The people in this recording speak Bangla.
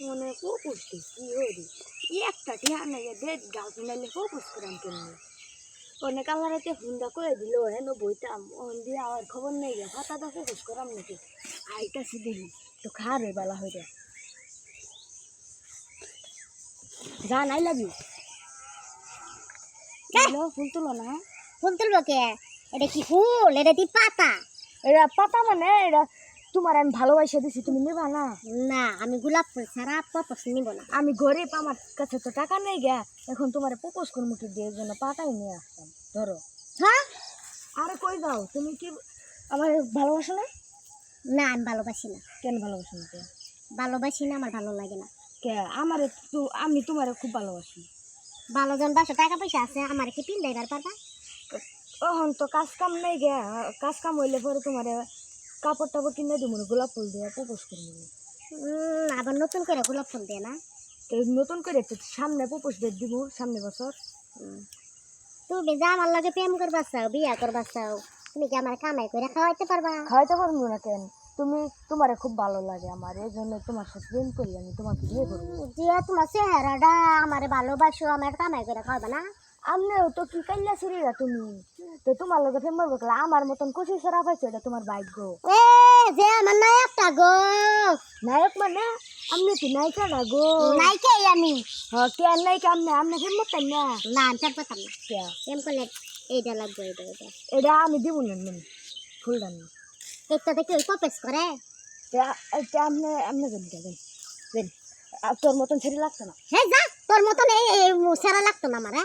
মনে পুষতে কি হরি একটা টিয়া নাই দে গাছ নাইলে পুষ করাম কেমনি অনেক আল্লাহতে হুন্ডা করে দিল হেন বইতাম ওন দিয়ে আমার খবর নেই গে ফাতা দা পুষ করাম নাকি আইতাছি দেখি তো খারে বালা হয়ে যায় জান আই লাভ ইউ ফুল তুলো না ফুল তুলবো কে? এটা কি ফুল? এটা দি পাতা। এটা পাতা মানে এটা তোমার আমি ভালোবাসা দিছি তুমি নেবা না? না, আমি গোলাপ ফুল ছাড়া প্রপোজ নিব না। আমি গরিব আমার কাছে তো টাকা নেই গে এখন তোমার প্রপোজ করবো কি দিয়ে জন্য পাতাই নিয়ে আসতাম ধরো। হ্যাঁ, আরে কই যাও তুমি কি আমার ভালোবাসো না? না আমি ভালোবাসি না। কেন ভালোবাসো না? ভালোবাসি না, আমার ভালো লাগে না। কে আমার আমি তোমার খুব ভালোবাসি। ভালো জন বাসা টাকা পয়সা আছে, আমার কি পিন দেবার পারবা? এখন তো কাজ কাম নেই গে, কাজ কাম হইলে পরে তোমার কাপড় টাপড় কিনে দিব গোলাপ ফুল দিয়ে প্রপোজ করবো। আবার নতুন করে গোলাপ ফুল দিয়ে না? তো নতুন করে তো সামনে প্রপোজ ডেট দিব সামনে বছর। তুমি যে আমার লগে প্রেম করবা চাও, বিয়া করবা চাও, তুমি কি আমার কামাই করে খাওয়াইতে পারবা? খাওয়াইতে পারবো না কেন? তুমি তোমারে খুব ভালো লাগে আমার এই জন্য তোমার সাথে প্রেম করি আমি তোমাকে বিয়ে করবো। যে তোমার চেহারাটা আমার ভালোবাসো, আমার কামাই করে খাওয়াবে না? আমনেও তো কি কাইলা সিরিরা তুমি তো তোমার লগে প্রেম করবো গেলে আমার মতন কচি সারা পাইছো এটা তোমার ভাগ্য। এ যে আমার নায়কটা গো। নায়ক মানে আমনে কি নায়িকা না গো? নায়িকা আমি। হ্যাঁ কে নায়িকা আমনে আমনে প্রেম করতেন না? না আমি প্রেম করতাম না। কে প্রেম করলে এইটা লাগবে, এইটা এইটা এটা আমি দিব না মানে ফুলটা না একটা দেখে ওই প্রপোজ করে। আমনে আমনে দেন দেন তোর মতন ছেড়ে লাগতো না। হ্যাঁ যা, তোর মতন এই সেরা লাগতো না আমার।